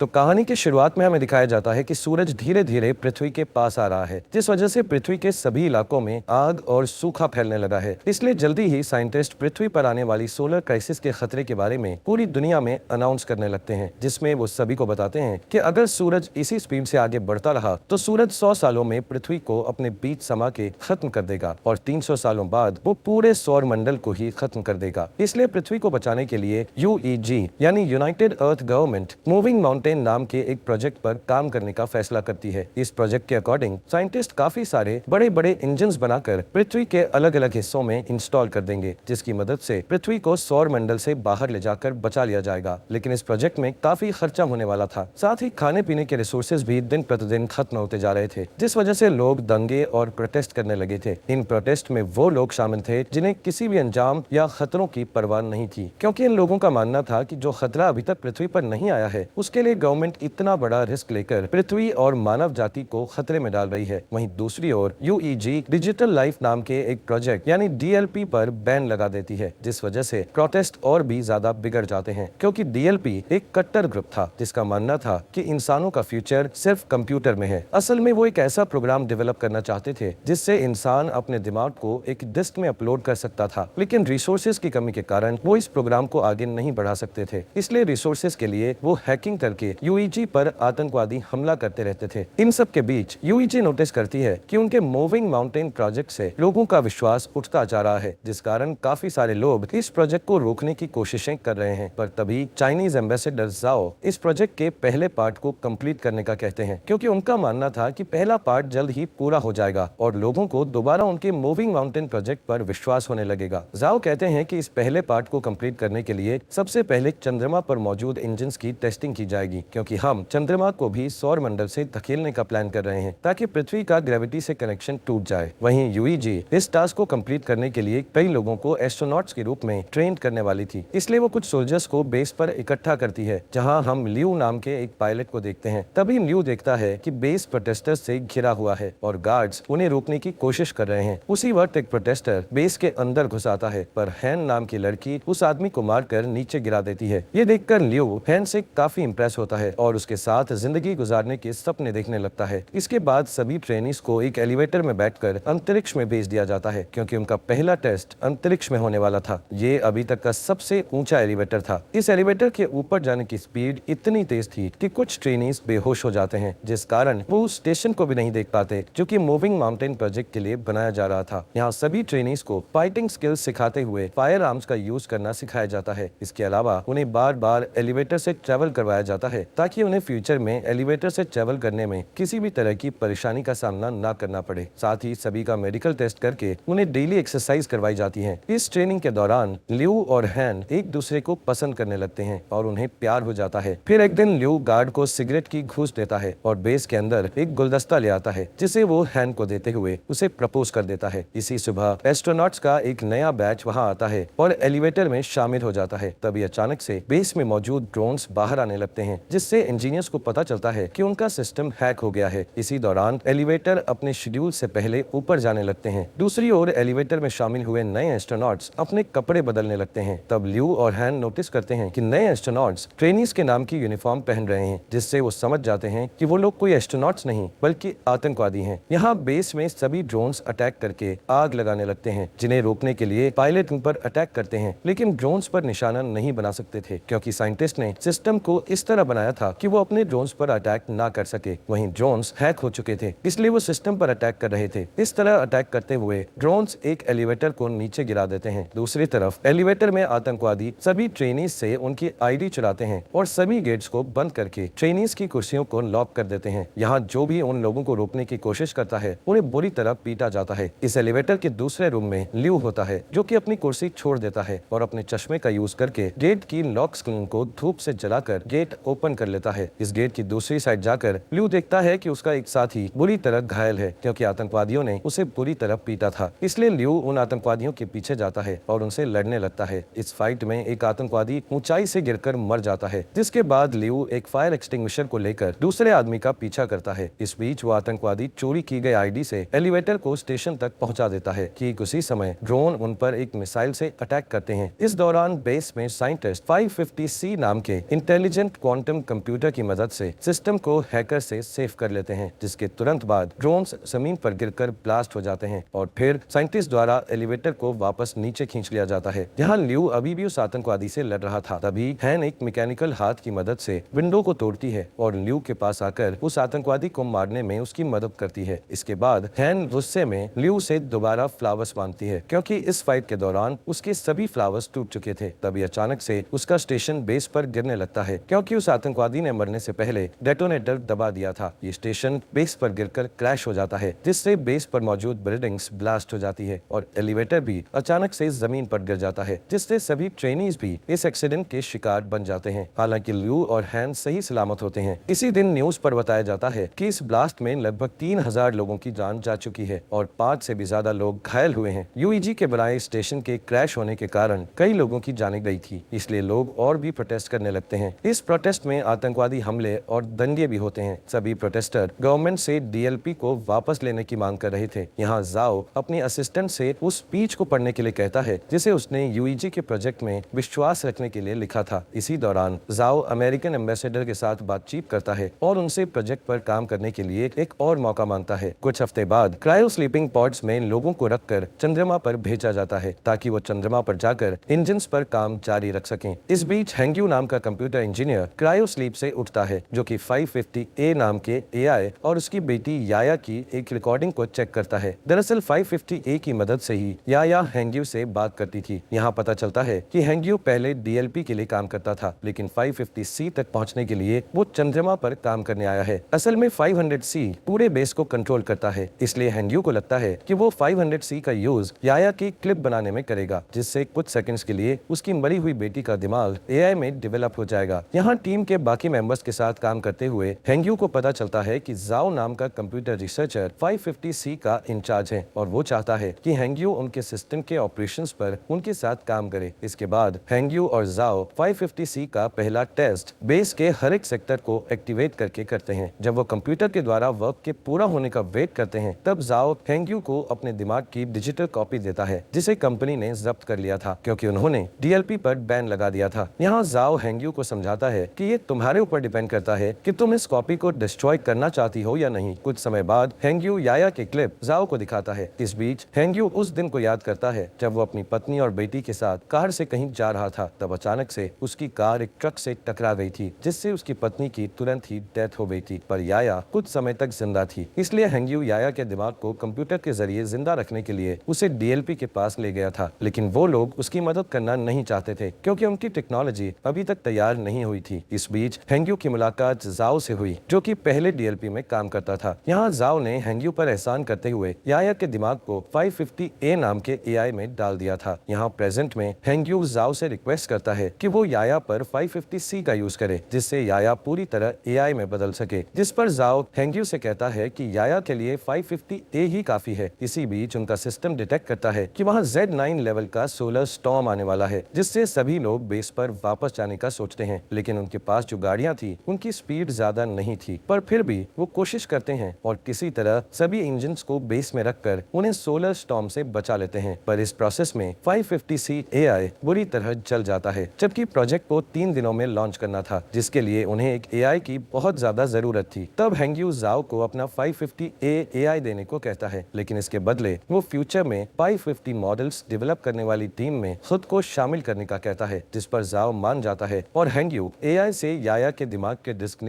तो कहानी की शुरुआत में हमें दिखाया जाता है कि सूरज धीरे धीरे पृथ्वी के पास आ रहा है, जिस वजह से पृथ्वी के सभी इलाकों में आग और सूखा फैलने लगा है। इसलिए जल्दी ही साइंटिस्ट पृथ्वी पर आने वाली सोलर क्राइसिस के खतरे के बारे में पूरी दुनिया में अनाउंस करने लगते हैं, जिसमें वो सभी को बताते हैं कि अगर सूरज इसी स्पीड से आगे बढ़ता रहा तो सूरज 100 सालों में पृथ्वी को अपने बीच समा के खत्म कर देगा और 300 सालों बाद वो पूरे सौर मंडल को ही खत्म कर देगा। इसलिए पृथ्वी को बचाने के लिए यूईजी यानी यूनाइटेड अर्थ गवर्नमेंट मूविंग माउंटेन नाम के एक प्रोजेक्ट पर काम करने का फैसला करती है। इस प्रोजेक्ट के अकॉर्डिंग साइंटिस्ट काफी सारे बड़े बड़े इंजन्स बनाकर पृथ्वी के अलग अलग हिस्सों में इंस्टॉल कर देंगे, जिसकी मदद से पृथ्वी को सौर मंडल से बाहर ले जाकर बचा लिया जाएगा। लेकिन इस प्रोजेक्ट में काफी खर्चा होने वाला था, साथ ही खाने पीने के रिसोर्सेज भी दिन प्रतिदिन खत्म होते जा रहे थे, जिस वजह से लोग दंगे और प्रोटेस्ट करने लगे थे। इन प्रोटेस्ट में वो लोग शामिल थे जिन्हें किसी भी अंजाम या खतरों की परवाह नहीं थी, क्योंकि इन लोगों का मानना था कि जो खतरा अभी तक पृथ्वी पर नहीं आया है उसके लिए गवर्नमेंट इतना बड़ा रिस्क लेकर पृथ्वी और मानव जाति को खतरे में डाल रही है। वहीं दूसरी ओर यूईजी डिजिटल लाइफ नाम के एक प्रोजेक्ट यानी डीएलपी पर बैन लगा देती है, जिस वजह से प्रोटेस्ट और भी ज्यादा बिगड़ जाते हैं, क्योंकि डीएलपी एक कट्टर ग्रुप था जिसका मानना था कि इंसानों का फ्यूचर सिर्फ कंप्यूटर में है। असल में वो एक ऐसा प्रोग्राम डेवलप करना चाहते थे जिससे इंसान अपने दिमाग को एक डिस्क में अपलोड कर सकता था, लेकिन रिसोर्सेज की कमी के कारण वो इस प्रोग्राम को आगे नहीं बढ़ा सकते थे। इसलिए रिसोर्सेज के लिए वो हैकिंग करके यूईजी पर आतंकवादी हमला करते रहते थे। इन सब के बीच यूईजी नोटिस करती है कि उनके मूविंग माउंटेन प्रोजेक्ट से लोगों का विश्वास उठता जा रहा है, जिस कारण काफी सारे लोग इस प्रोजेक्ट को रोकने की कोशिशें कर रहे हैं। पर तभी चाइनीज एम्बेसडर जाओ इस प्रोजेक्ट के पहले पार्ट को कंप्लीट करने का कहते हैं, क्योंकि उनका मानना था कि पहला पार्ट जल्द ही पूरा हो जाएगा और लोगों को दोबारा उनके मूविंग माउंटेन प्रोजेक्ट पर विश्वास होने लगेगा। जाओ कहते हैं कि इस पहले पार्ट को कंप्लीट करने के लिए सबसे पहले चंद्रमा पर मौजूद इंजन्स की टेस्टिंग की जाएगी, क्योंकि हम चंद्रमा को भी सौर मंडल से धकेलने का प्लान कर रहे हैं ताकि पृथ्वी का ग्रेविटी से कनेक्शन टूट जाए। वहीं यूईजी इस टास्क को कंप्लीट करने के लिए कई लोगों को एस्ट्रोनॉट्स के रूप में ट्रेन करने वाली थी, इसलिए वो कुछ सोल्जर्स को बेस पर इकट्ठा करती है, जहां हम लियू नाम के एक पायलट को देखते हैं। तभी लियू देखता है कि बेस प्रोटेस्टर्स से घिरा हुआ है और गार्ड्स उन्हें रोकने की कोशिश कर रहे हैं। उसी वक्त एक प्रोटेस्टर बेस के अंदर घुस आता है, पर हैन नाम की लड़की उस आदमी को मारकर नीचे गिरा देती है। ये देखकर लियू हैन से काफी इंप्रेस होता है और उसके साथ जिंदगी गुजारने के सपने देखने लगता है। इसके बाद सभी ट्रेनीज को एक एलिवेटर में बैठकर अंतरिक्ष में भेज दिया जाता है, क्योंकि उनका पहला टेस्ट अंतरिक्ष में होने वाला था। ये अभी तक का सबसे ऊंचा एलिवेटर था। इस एलिवेटर के ऊपर जाने की स्पीड इतनी तेज थी कि कुछ ट्रेनीज बेहोश हो जाते हैं, जिस कारण वो उस स्टेशन को भी नहीं देख पाते जो कि मूविंग माउंटेन प्रोजेक्ट के लिए बनाया जा रहा था। यहाँ सभी ट्रेनीज को फाइटिंग स्किल्स सिखाते हुए फायर आर्म्स का यूज करना सिखाया जाता है। इसके अलावा उन्हें बार बार एलिवेटर से ट्रेवल करवाया जाता है ताकि उन्हें फ्यूचर में एलिवेटर से ट्रेवल करने में किसी भी तरह की परेशानी का सामना न करना पड़े। साथ ही सभी का मेडिकल टेस्ट करके उन्हें डेली एक्सरसाइज करवाई जाती है। इस ट्रेनिंग के दौरान लियू और हैन एक दूसरे को पसंद करने लगते हैं और उन्हें प्यार हो जाता है। फिर एक दिन लियू गार्ड को सिगरेट की घूस देता है और बेस के अंदर एक गुलदस्ता ले आता है, जिसे वो हैन को देते हुए उसे प्रपोज कर देता है। इसी सुबह एस्ट्रोनॉट्स का एक नया बैच वहाँ आता है और एलिवेटर में शामिल हो जाता है। तभी अचानक से बेस में मौजूद ड्रोन्स बाहर आने लगते हैं, जिससे इंजीनियर्स को पता चलता है कि उनका सिस्टम हैक हो गया है। इसी दौरान एलिवेटर अपने शेड्यूल से पहले ऊपर जाने लगते हैं। दूसरी ओर एलिवेटर में शामिल हुए नए एस्ट्रोनॉट्स अपने कपड़े बदलने लगते हैं। तब लियू और हैन नोटिस करते हैं कि नए एस्ट्रोनॉट्स ट्रेनीज के नाम की यूनिफॉर्म पहन रहे हैं, जिससे वो समझ जाते हैं कि वो लोग कोई एस्ट्रोनॉट्स नहीं बल्कि आतंकवादी हैं। यहाँ बेस में सभी ड्रोन्स अटैक करके आग लगाने लगते हैं, जिन्हें रोकने के लिए पायलट उन पर अटैक करते हैं, लेकिन ड्रोन्स पर निशाना नहीं बना सकते थे, क्योंकि साइंटिस्ट ने सिस्टम को इस तरह बनाया था कि वो अपने ड्रोन्स पर अटैक ना कर सके। वहीं ड्रोन्स हैक हो चुके थे, इसलिए वो सिस्टम पर अटैक कर रहे थे। इस तरह अटैक करते हुए ड्रोन्स एक एलिवेटर को नीचे गिरा देते हैं। दूसरी तरफ एलिवेटर में आतंकवादी सभी ट्रेनीज से उनकी आईडी चुराते हैं और सभी गेट्स को बंद करके ट्रेनीज की कुर्सियों को लॉक कर देते हैं। यहाँ जो भी उन लोगों को रोकने की कोशिश करता है उन्हें बुरी तरह पीटा जाता है। इस एलिवेटर के दूसरे रूम में लियू होता है, जो कि अपनी कुर्सी छोड़ देता है और अपने चश्मे का यूज करके गेट की लॉक स्क्रीन को धूप से जलाकर गेट ओपन कर लेता है। इस गेट की दूसरी साइड जाकर लियू देखता है कि उसका एक साथी बुरी तरह घायल है, क्योंकि आतंकवादियों ने उसे बुरी तरह पीटा था। इसलिए लियू उन आतंकवादियों के पीछे जाता है और उनसे लड़ने लगता है। इस फाइट में एक आतंकवादी ऊंचाई से गिरकर मर जाता है, जिसके बाद लियू एक फायर एक्सटिंग्विशर को लेकर दूसरे आदमी का पीछा करता है। इस बीच वो आतंकवादी चोरी की गई आईडी से एलिवेटर को स्टेशन तक पहुंचा देता है कि उसी समय ड्रोन उन पर एक मिसाइल से अटैक करते हैं। इस दौरान बेस में साइंटिस्ट 550C नाम के इंटेलिजेंट क्वांटम क्वांटम कंप्यूटर की मदद से सिस्टम को हैकर से सेव कर लेते हैं, जिसके तुरंत बाद ड्रोन्स जमीन पर गिरकर ब्लास्ट हो जाते हैं और फिर साइंटिस्ट द्वारा एलिवेटर को वापस नीचे खींच लिया जाता है। यहाँ ल्यू अभी भी उस आतंकवादी से लड़ रहा था। तभी हैन एक मैकेनिकल हाथ की मदद से विंडो को तोड़ती है और ल्यू के पास आकर उस आतंकवादी को मारने में उसकी मदद करती है। इसके बाद हैन गुस्से में ल्यू से दोबारा फ्लावर्स मांगती है, क्योंकि इस फाइट के दौरान उसके सभी फ्लावर्स टूट चुके थे। तभी अचानक से उसका स्टेशन बेस पर गिरने लगता है, क्योंकि उस आतंकवादी ने मरने से पहले डेटोनेटर दबा दिया था। ये स्टेशन बेस पर गिरकर क्रैश हो जाता है, जिससे बेस पर मौजूद बिल्डिंग्स ब्लास्ट हो जाती है और एलिवेटर भी अचानक से जमीन पर गिर जाता है, जिससे सभी ट्रेनीज भी इस एक्सीडेंट के शिकार बन जाते हैं। हालांकि ल्यू और हैन सही सलामत होते हैं। इसी दिन न्यूज पर बताया जाता है कि इस ब्लास्ट में लगभग 3000 लोगों की जान जा चुकी है और 5 से भी ज्यादा लोग घायल हुए हैं। यूईजी के बनाए स्टेशन के क्रैश होने के कारण कई लोगों की जानें गई थी, इसलिए लोग और भी प्रोटेस्ट करने लगते हैं। इस प्रोटेस्ट में आतंकवादी हमले और दंगे भी होते हैं। सभी प्रोटेस्टर गवर्नमेंट से डीएलपी को वापस लेने की मांग कर रहे थे। यहाँ जाओ अपनी असिस्टेंट से उस स्पीच को पढ़ने के लिए कहता है, जिसे उसने यूईजी के प्रोजेक्ट में विश्वास रखने के लिए लिखा था। इसी दौरान जाओ अमेरिकन एम्बेसडर के साथ बातचीत करता है और उनसे प्रोजेक्ट पर काम करने के लिए एक और मौका मांगता है। कुछ हफ्ते बाद क्रायो स्लीपिंग पॉड्स में लोगों को रखकर चंद्रमा पर भेजा जाता है, ताकि वो चंद्रमा पर जाकर इंजन पर काम जारी रख सकें। इस बीच हेंग्यू नाम का कंप्यूटर इंजीनियर क्रायो स्लीप से उठता है, जो कि 550A नाम के एआई और उसकी बेटी याया की एक रिकॉर्डिंग को चेक करता है। दरअसल 550A की मदद से ही याया हेंग्यू से बात करती थी। यहाँ पता चलता है कि हेंग्यू पहले डीएलपी के लिए काम करता था, लेकिन 550C तक पहुँचने के लिए वो चंद्रमा पर काम करने आया है। असल में 500C पूरे बेस को कंट्रोल करता है, इसलिए हेंग्यू को लगता है कि वो 500C का यूज याया की क्लिप बनाने में करेगा, जिससे कुछ सेकंड्स के लिए उसकी मरी हुई बेटी का दिमाग एआई में डेवलप हो जाएगा। यहाँ टीम के बाकी मेंबर्स के साथ काम करते हुए हेंग्यू को पता चलता है कि जाओ नाम का कंप्यूटर रिसर्चर 550C का इंचार्ज है और वो चाहता है कि हेंग्यू उनके सिस्टम के ऑपरेशंस पर उनके साथ काम करे। इसके बाद हेंग्यू और जाओ 550C का पहला टेस्ट बेस के हर एक सेक्टर को एक्टिवेट करके करते हैं। जब वो कंप्यूटर के द्वारा वर्क के पूरा होने का वेट करते हैं, तब जाओ हेंग्यू को अपने दिमाग की डिजिटल कॉपी देता है, जिसे कंपनी ने जब्त कर लिया था, क्योंकि उन्होंने डीएलपी पर बैन लगा दिया था। यहाँ जाओ हेंग्यू को समझाता है कि ये तुम्हारे ऊपर डिपेंड करता है कि तुम इस कॉपी को डिस्ट्रॉय करना चाहती हो या नहीं। कुछ समय बाद हेंग्यू याया के क्लिप जाओ को दिखाता है। इस बीच हेंग्यू उस दिन को याद करता है जब वो अपनी पत्नी और बेटी के साथ कार से कहीं जा रहा था। तब अचानक से उसकी कार एक ट्रक से टकरा गई थी, जिससे उसकी पत्नी की तुरंत ही डेथ हो गई थी। पर याया कुछ समय तक जिंदा थी, इसलिए हेंग्यू याया के दिमाग को कंप्यूटर के जरिए जिंदा रखने के लिए उसे डीएलपी के पास ले गया था। लेकिन वो लोग उसकी मदद करना नहीं चाहते थे, क्योंकि उनकी टेक्नोलॉजी अभी तक तैयार नहीं हुई थी। इस बीच हेंग्यू की मुलाकात जाओ से हुई, जो कि पहले डीएलपी में काम करता था। यहाँ जाओ ने हेंग्यू पर एहसान करते हुए याया के दिमाग को 550A नाम के एआई में डाल दिया था। यहाँ प्रेजेंट में हेंग्यू जाओ से रिक्वेस्ट करता है कि वो याया पर 550C का यूज करे, जिससे याया पूरी तरह एआई में बदल सके। जिस पर जाओ हेंग्यू से कहता है कि याया के लिए 550A ही काफी है। इसी बीच उनका सिस्टम डिटेक्ट करता है कि वहाँ Z9 लेवल का सोलर स्टॉर्म आने वाला है, जिससे सभी लोग बेस पर वापस जाने का सोचते हैं। लेकिन उनके पास जो गाड़ियाँ थी उनकी स्पीड ज्यादा नहीं थी, पर फिर भी वो कोशिश करते हैं और किसी तरह सभी इंजन्स को बेस में रखकर उन्हें सोलर स्टॉर्म से बचा लेते हैं। पर इस प्रोसेस में 550C एआई बुरी तरह जल जाता है, जबकि प्रोजेक्ट को 3 दिनों में लॉन्च करना था, जिसके लिए उन्हें एक एआई की बहुत ज्यादा जरूरत थी। तब हेंग्यू जाओ को अपना 550A एआई देने को कहता है, लेकिन इसके बदले वो फ्यूचर में 550 मॉडल्स डेवलप करने वाली टीम में खुद को शामिल करने का कहता है, जिस पर जाओ मान जाता है और हेंग्यू एआई से याया के दिमाग के डिस्क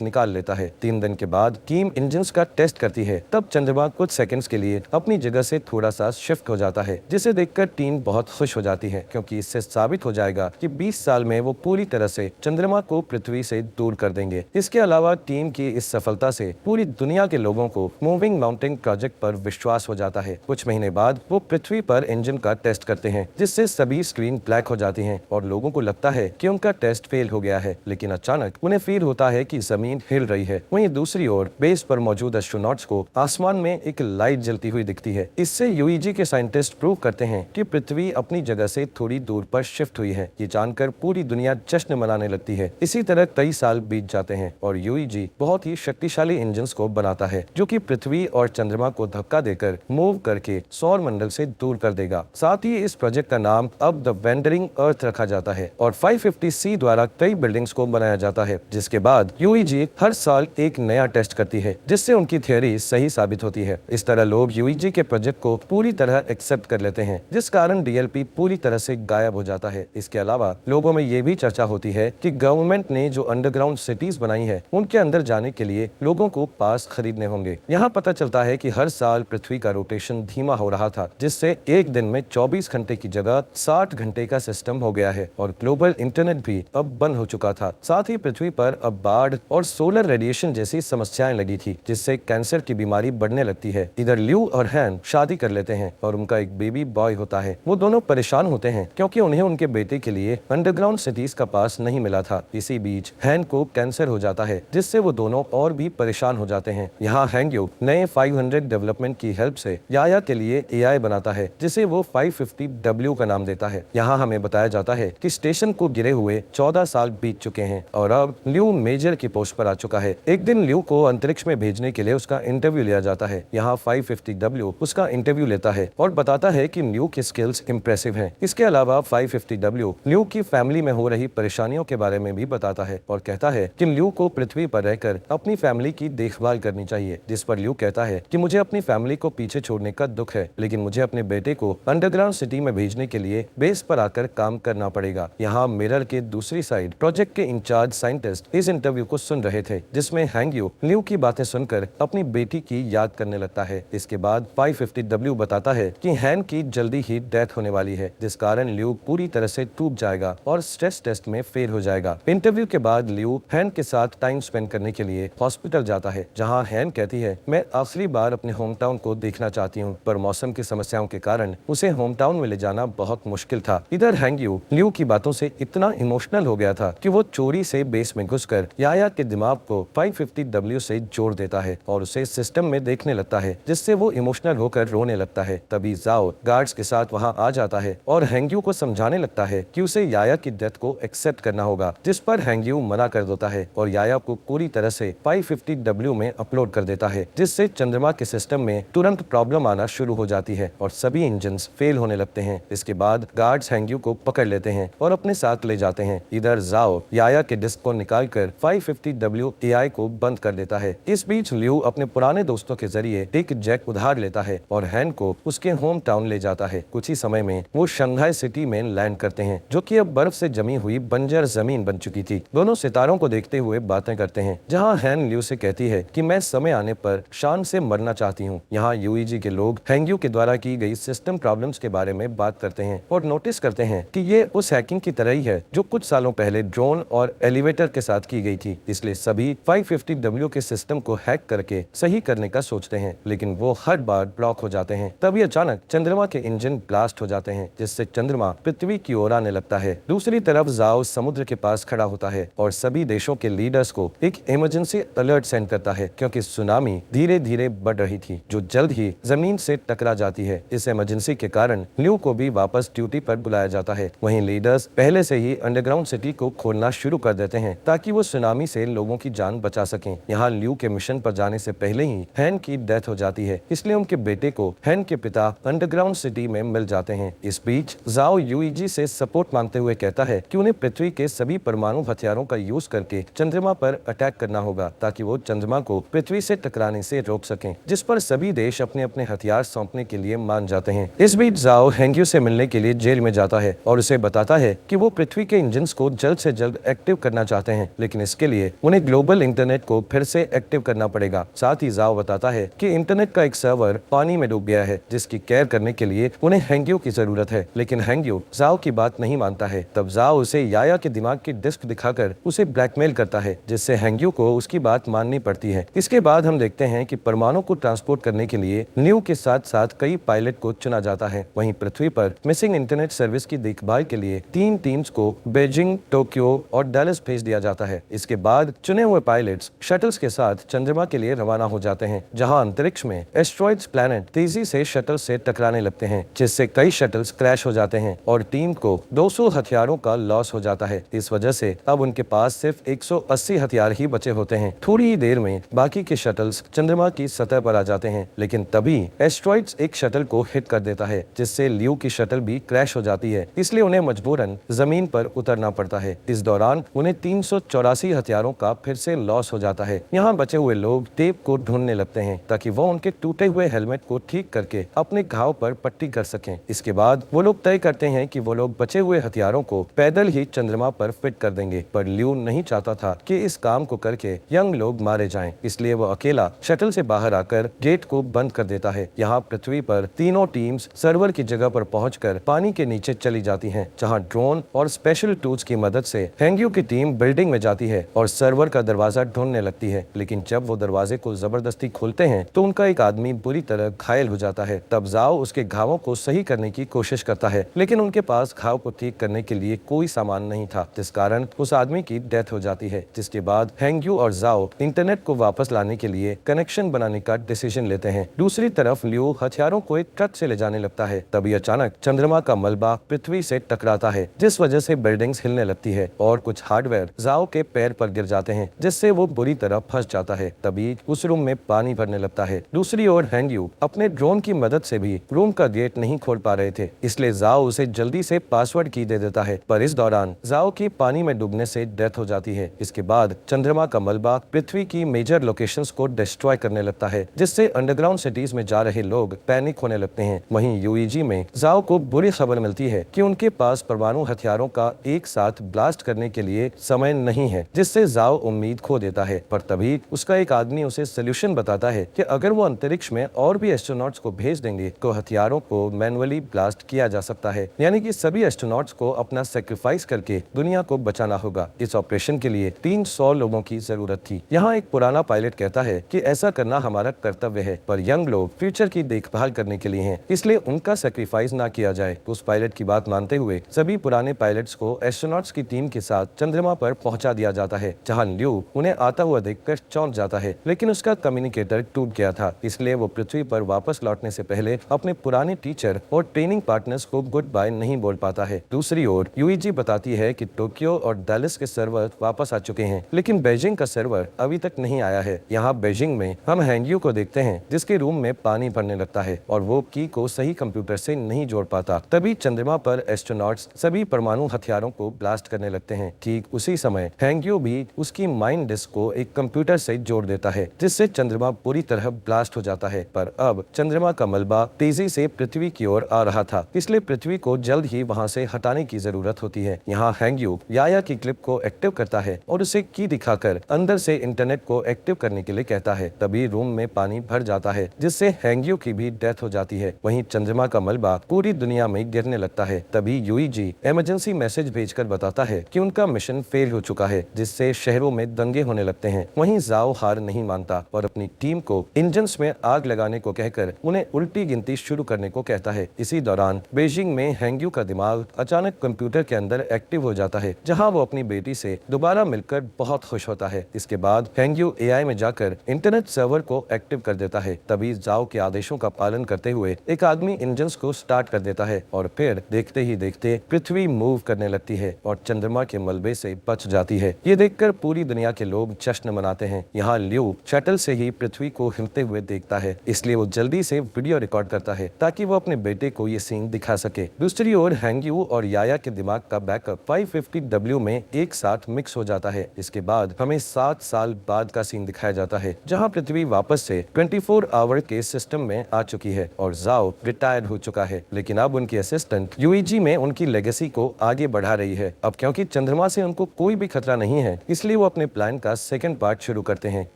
निकाल लेता है। 3 दिन के बाद टीम इंजन्स का टेस्ट करती है। तब चंद्रमा कुछ सेकंड्स के लिए अपनी जगह से थोड़ा सा शिफ्ट हो जाता है, जिसे देखकर टीम बहुत खुश हो जाती है, क्योंकि इससे साबित हो जाएगा कि 20 साल में वो पूरी तरह से चंद्रमा को पृथ्वी से दूर कर देंगे। इसके अलावा टीम की इस सफलता से पूरी दुनिया के लोगों को मूविंग माउंटेन प्रोजेक्ट पर विश्वास हो जाता है। कुछ महीने बाद वो पृथ्वी पर इंजन का टेस्ट करते हैं, जिससे सभी स्क्रीन ब्लैक हो जाती हैं और लोगों को लगता है कि उनका टेस्ट फेल हो गया है। लेकिन अचानक उन्हें फील होता है कि जमीन हिल रही है। वहीं दूसरी ओर बेस पर मौजूद एस्ट्रोनॉट्स को आसमान में एक लाइट जलती हुई दिखती है। इससे यूईजी के साइंटिस्ट प्रूव करते हैं कि पृथ्वी अपनी जगह से थोड़ी दूर पर शिफ्ट हुई है। ये जानकर पूरी दुनिया जश्न मनाने लगती है। इसी तरह कई साल बीत जाते हैं और यूईजी बहुत ही शक्तिशाली इंजन्स को बनाता है, जो कि पृथ्वी और चंद्रमा को धक्का देकर मूव करके सौर मंडल से दूर कर देगा। साथ ही इस प्रोजेक्ट का नाम अब द वेंडरिंग अर्थ रखा जाता है और 550C द्वारा कई बिल्डिंग बिल्डिंग्स को बनाया जाता है, जिसके बाद यूईजी हर साल एक नया टेस्ट करती है जिससे उनकी थ्योरी सही साबित होती है। इस तरह लोग यूईजी के प्रोजेक्ट को पूरी तरह एक्सेप्ट कर लेते हैं, जिस कारण डीएलपी पूरी तरह से गायब हो जाता है। इसके अलावा लोगों में ये भी चर्चा होती है कि गवर्नमेंट ने जो अंडरग्राउंड सिटीज बनाई है उनके अंदर जाने के लिए लोगों को पास खरीदने होंगे। यहाँ पता चलता है कि हर साल पृथ्वी का रोटेशन धीमा हो रहा था, जिससे एक दिन में 24 घंटे की जगह 60 घंटे का सिस्टम हो गया है और ग्लोबल इंटरनेट भी अब बंद हो चुका था। साथ ही पृथ्वी पर अब बाढ़ और सोलर रेडिएशन जैसी समस्याएं लगी थी, जिससे कैंसर की बीमारी बढ़ने लगती है। इधर ल्यू और हैन शादी कर लेते हैं और उनका एक बेबी बॉय होता है। वो दोनों परेशान होते हैं क्योंकि उन्हें उनके बेटे के लिए अंडरग्राउंड सिटीज का पास नहीं मिला था। इसी बीच हैन को कैंसर हो जाता है, जिससे वो दोनों और भी परेशान हो जाते हैं। यहाँ हैंग्यू नए 500 डेवलपमेंट की हेल्प से याया के लिए एआई बनाता है, जिसे वो 550W का नाम देता है। यहाँ हमें बताया जाता है कि स्टेशन को गिरे हुए 14 साल बीत चुके हैं और अब ल्यू मेजर की पोस्ट पर आ चुका है। एक दिन ल्यू को अंतरिक्ष में भेजने के लिए उसका इंटरव्यू लिया जाता है। यहाँ 550W उसका इंटरव्यू लेता है और बताता है कि ल्यू की स्किल्स इंप्रेसिव हैं। इसके अलावा 550W ल्यू की फैमिली में हो रही परेशानियों के बारे में भी बताता है और कहता है कि ल्यू को पृथ्वी पर रहकर अपनी फैमिली की देखभाल करनी चाहिए, जिस पर ल्यू कहता है कि मुझे अपनी फैमिली को पीछे छोड़ने का दुख है, लेकिन मुझे अपने बेटे को अंडरग्राउंड सिटी में भेजने के लिए बेस पर आकर काम करना पड़ेगा। यहाँ मिरर के दूसरी साइड प्रोजेक्ट के इंचार्ज साइंटिस्ट इस इंटरव्यू को सुन रहे थे, जिसमें हैंग्यू ल्यू की बातें सुनकर अपनी बेटी की याद करने लगता है। इसके बाद 550W बताता है कि हैन की जल्दी ही डेथ होने वाली है, जिस कारण ल्यू पूरी तरह से टूट जाएगा और स्ट्रेस टेस्ट में फेल हो जाएगा। इंटरव्यू के बाद ल्यू हैन के साथ टाइम स्पेंड करने के लिए हॉस्पिटल जाता है, जहाँ हैन कहती है मैं आखिरी बार अपने होम टाउन को देखना चाहती हूँ, पर मौसम की समस्याओं के कारण उसे होम टाउन में ले जाना बहुत मुश्किल था। इधर हैंग्यू ल्यू की बातों से इतना इमोशनल हो गया था कि वो चोरी से बेस में घुसकर याया के दिमाग को 550W से जोड़ देता है और उसे सिस्टम में देखने लगता है, जिससे वो इमोशनल होकर रोने लगता है। तभी जाओ गार्ड्स के साथ वहाँ आ जाता है और हैंग्यू को समझाने लगता है कि उसे याया की डेथ को एक्सेप्ट करना होगा, जिस पर हैंग्यू मना कर देता है और याया को पूरी तरह से 550W में अपलोड कर देता है, जिससे चंद्रमा के सिस्टम में तुरंत प्रॉब्लम आना शुरू हो जाती है और सभी इंजन्स फेल होने लगते हैं। इसके बाद गार्ड्स हैंग्यू को पकड़ लेते हैं और अपने साथ ले जाते हैं। इधर जाओ याया के डिस्क को निकालकर 550W एआई को बंद कर देता है। इस बीच ल्यू अपने पुराने दोस्तों के जरिए एक जेट उधार लेता है और हैन को उसके होम टाउन ले जाता है। कुछ ही समय में वो शंघाई सिटी में लैंड करते हैं, जो कि अब बर्फ से जमी हुई बंजर जमीन बन चुकी थी। दोनों सितारों को देखते हुए बातें करते हैं, जहाँ हैन ल्यू से कहती है कि मैं समय आने पर शान से मरना चाहती हूँ। यहाँ यूईजी के लोग हैंग्यू के द्वारा की गई सिस्टम प्रॉब्लम्स के बारे में बात करते हैं और नोटिस करते हैं कि ये उस हैकिंग की तरह ही है जो कुछ सालों पहले ड्रोन और एलिवेटर के साथ की गई थी। इसलिए सभी 550W के सिस्टम को हैक करके सही करने का सोचते हैं, लेकिन वो हर बार ब्लॉक हो जाते हैं। तभी अचानक चंद्रमा के इंजन ब्लास्ट हो जाते हैं, जिससे चंद्रमा पृथ्वी की ओर आने लगता है। दूसरी तरफ जाओ समुद्र के पास खड़ा होता है और सभी देशों के लीडर्स को एक इमरजेंसी अलर्ट सेंड करता है, क्योंकि सुनामी धीरे धीरे बढ़ रही थी जो जल्द ही जमीन से टकरा जाती है। इस इमरजेंसी के कारण ल्यू को भी वापस ड्यूटी पर बुलाया जाता है। वहीं लीडर्स पहले से ही अंडरग्राउंड सिटी को खोलना शुरू कर देते हैं ताकि वो सुनामी से लोगों की जान बचा सकें। यहाँ ल्यू के मिशन पर जाने से पहले ही हैन की डेथ हो जाती है, इसलिए उनके बेटे को हैन के पिता अंडरग्राउंड सिटी में मिल जाते हैं। इस बीच जाओ यूईजी से सपोर्ट मांगते हुए कहता है कि उन्हें पृथ्वी के सभी परमाणु हथियारों का यूज करके चंद्रमा पर अटैक करना होगा, ताकि वो चंद्रमा को पृथ्वी से टकराने से रोक सकें, जिस पर सभी देश अपने अपने हथियार सौंपने के लिए मान जाते हैं। इस बीच जाओ हैंग्यू से मिलने के लिए जेल में जाता है और उसे बताता है कि वो पृथ्वी के इंजन को जल्द से जल्द एक्टिव करना चाहते हैं, लेकिन इसके लिए उन्हें ग्लोबल इंटरनेट को फिर से एक्टिव करना पड़ेगा। साथ ही जाओ बताता है कि इंटरनेट का एक सर्वर पानी में डूब गया है, जिसकी केयर करने के लिए उन्हें हैंग्यू की जरूरत है, लेकिन हैंग्यू जाओ की बात नहीं मानता है। तब जाओ उसे याया के दिमाग की डिस्क दिखाकर उसे ब्लैकमेल करता है, जिससे हैंग्यू को उसकी बात माननी पड़ती है। इसके बाद हम देखते हैं कि परमाणु को ट्रांसपोर्ट करने के लिए ल्यू के साथ साथ कई पायलट को चुना जाता है। वहीं पृथ्वी पर मिसिंग इंटरनेट सर्विस की देखभाल के लिए 3 टीम्स को बीजिंग, टोक्यो और डैलस भेज दिया जाता है। इसके बाद चुने हुए पायलट्स शटल्स के साथ चंद्रमा के लिए रवाना हो जाते हैं, जहां अंतरिक्ष में एस्ट्रॉइड्स प्लैनेट तेजी से शटल से टकराने लगते हैं, जिससे कई शटल्स क्रैश हो जाते हैं और टीम को 200 हथियारों का लॉस हो जाता है। इस वजह से अब उनके पास सिर्फ 180 हथियार ही बचे होते हैं। थोड़ी ही देर में बाकी के शटल्स चंद्रमा की सतह पर आ जाते हैं, लेकिन तभी एस्ट्रॉइड्स एक शटल को हिट कर देता है, जिससे ल्यू की शटल भी क्रैश हो जाती है। इसलिए उन्हें मजबूरन जमीन पर उतरना पड़ता है। इस दौरान उन्हें 384 हथियारों का फिर से लॉस हो जाता है। यहाँ बचे हुए लोग टेप को ढूंढने लगते हैं ताकि वो उनके टूटे हुए हेलमेट को ठीक करके अपने घाव पर पट्टी कर सकें। इसके बाद वो लोग तय करते हैं कि वो लोग बचे हुए हथियारों को पैदल ही चंद्रमा पर फिट कर देंगे, पर ल्यू नहीं चाहता था कि इस काम को करके यंग लोग मारे जाएं, इसलिए वो अकेला शटल से बाहर आकर गेट को बंद कर देता है। यहाँ पृथ्वी पर तीनों टीम्स सर्वर की जगह पर पहुंचकर पानी के नीचे चली जाती हैं, जहां ड्रोन और स्पेशल टूल्स की मदद से हेंग्यू की टीम बिल्डिंग में जाती है और सर्वर का दरवाजा ढूंढने लगती है। लेकिन जब वो दरवाजे को जबरदस्ती खोलते हैं तो उनका एक आदमी बुरी तरह घायल हो जाता है। तब जाओ उसके घावों को सही करने की कोशिश करता है, लेकिन उनके पास घाव को ठीक करने के लिए कोई सामान नहीं था, जिस कारण उस आदमी की डेथ हो जाती है। जिसके बाद हेंग्यू और जाओ इंटरनेट को वापस लाने के लिए कनेक्शन बनाने का डिसीजन लेते हैं। दूसरी तरफ ल्यू हथियारों को एक ट्रक से ले जाने लगता है। तभी अचानक चंद्रमा का मलबा पृथ्वी से टकराता है, जिस वजह से बिल्डिंग्स हिलने लगती है और कुछ हार्डवेयर जाओ के पैर पर गिर जाते हैं, जिससे वो बुरी तरह फंस जाता है। तभी उस रूम में पानी भरने लगता है। दूसरी ओर हेंग्यू अपने ड्रोन की मदद से भी रूम का गेट नहीं खोल पा रहे थे, इसलिए जाओ उसे जल्दी से पासवर्ड की दे देता है, पर इस दौरान जाओ की पानी में डूबने से डेथ हो जाती है। इसके बाद चंद्रमा का मलबा पृथ्वी की मेजर लोकेशंस को डिस्ट्रॉय करने लगता है, जिससे अंडरग्राउंड सिटीज में जा रहे लोग पैनिक होने लगते हैं। वहीं यूईजी में जाओ को बुरी खबर मिलती है कि उनके पास परमाणु हथियारों का एक साथ ब्लास्ट करने के लिए समय नहीं है, जिससे जाओ उम्मीद खो देता है। पर तभी उसका एक आदमी उसे सोल्यूशन बताता है कि अगर वो अंतरिक्ष में और भी एस्ट्रोनॉट्स को भेज देंगे तो हथियारों को मैनुअली ब्लास्ट किया जा सकता है, यानी कि सभी एस्ट्रोनॉट्स को अपना सेक्रीफाइस करके दुनिया को बचाना होगा। इस ऑपरेशन के लिए 300 लोगों की जरूरत थी। यहाँ एक पुराना पायलट कहता है कि ऐसा करना हमारा कर्तव्य है, पर यंग लोग फ्यूचर की देखभाल करने के लिए हैं, इसलिए उनका सेक्रीफाइस ना किया जाए। उस पायलट की बात मानते हुए सभी पुराने पायलट्स को एस्ट्रोनॉट्स की टीम के साथ चंद्रमा पर पहुंचा दिया जाता है, जहां ल्यू उन्हें आता हुआ देखकर चौंक जाता है, लेकिन उसका कम्युनिकेटर टूट गया था, इसलिए वो पृथ्वी पर वापस लौटने से पहले अपने पुराने टीचर और ट्रेनिंग पार्टनर्स को गुड बाय नहीं बोल पाता है। दूसरी ओर यूईजी बताती है कि टोक्यो और डैलस के सर्वर वापस आ चुके हैं, लेकिन बीजिंग का सर्वर अभी तक नहीं आया है। यहाँ बीजिंग में हम हेंग्यू को देखते हैं, जिसके रूम में पानी भरने लगता है और वो की को सही कंप्यूटर से नहीं जोड़ पाता। तभी चंद्रमा पर एस्ट्रोनॉट्स सभी परमाणु हथियारों को ब्लास्ट करने लगते हैं। ठीक उसी समय हेंग्यू भी उसकी माइंड डिस्क को एक कंप्यूटर से जोड़ देता है, जिससे चंद्रमा पूरी तरह ब्लास्ट हो जाता है। पर अब चंद्रमा का मलबा तेजी से पृथ्वी की ओर आ रहा था, इसलिए पृथ्वी को जल्द ही वहां से हटाने की जरूरत होती है। यहाँ हेंग्यू याया की क्लिप को एक्टिव करता है और उसे की दिखाकर अंदर से इंटरनेट को एक्टिव करने के लिए कहता है। तभी रूम में पानी भर जाता है, जिससे हेंग्यू की भी डेथ हो जाती है। वहीं चंद्रमा का मलबा पूरी दुनिया में गिरने लगता है। तभी यूईजी इमरजेंसी मैसेज भेजकर बताता है कि उनका मिशन फेल हो चुका है, जिससे शहरों में दंगे होने लगते हैं। वहीं जाओ हार नहीं मानता और अपनी टीम को इंजन्स में आग लगाने को कहकर उन्हें उल्टी गिनती शुरू करने को कहता है। इसी दौरान बीजिंग में हेंग्यू का दिमाग अचानक कंप्यूटर के अंदर एक्टिव हो जाता है, जहां वो अपनी बेटी से दोबारा मिलकर बहुत खुश होता है। इसके बाद हेंग्यू एआई में जाकर इंटरनेट सर्वर को एक्टिव कर देता है। तभी जाओ के आदेशों का पालन करते हुए एक आदमी इंजन्स को स्टार्ट कर देता है और फिर देखते ही देखते पृथ्वी मूव करने लगती है और चंद्रमा के मलबे से बच जाती है। ये देखकर पूरी दुनिया के लोग जश्न मनाते हैं। यहाँ ल्यू शटल से ही पृथ्वी को हिलते हुए देखता है, इसलिए वो जल्दी से वीडियो रिकॉर्ड करता है ताकि वो अपने बेटे को ये सीन दिखा सके। दूसरी ओर हेंग्यू और याया के दिमाग का बैकअप 550W में एक साथ मिक्स हो जाता है। इसके बाद हमें 7 साल बाद का सीन दिखाया जाता है, जहाँ पृथ्वी वापस से 24 आवर के सिस्टम में आ चुकी है और जाओ रिटायर्ड हो चुका है, लेकिन अब उनकी असिस्टेंट यूईजी में उनकी लेगेसी को आगे बढ़ा रही है। अब क्योंकि चंद्रमा से उनको कोई भी खतरा नहीं है, इसलिए वो अपने प्लान का सेकंड पार्ट शुरू करते हैं,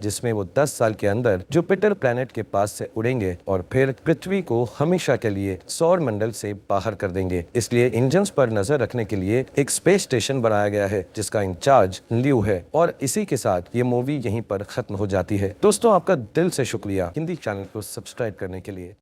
जिसमें वो 10 साल के अंदर जुपिटर प्लैनेट के पास से उड़ेंगे और फिर पृथ्वी को हमेशा के लिए सौर मंडल से बाहर कर देंगे। इसलिए इंजन्स पर नजर रखने के लिए एक स्पेस स्टेशन बनाया गया है, जिसका इंचार्ज ल्यू है। और इसी के साथ ये मूवी यहीं पर खत्म हो जाती है। दोस्तों, आपका दिल से शुक्रिया हिंदी चैनल को सब्सक्राइब करने के लिए।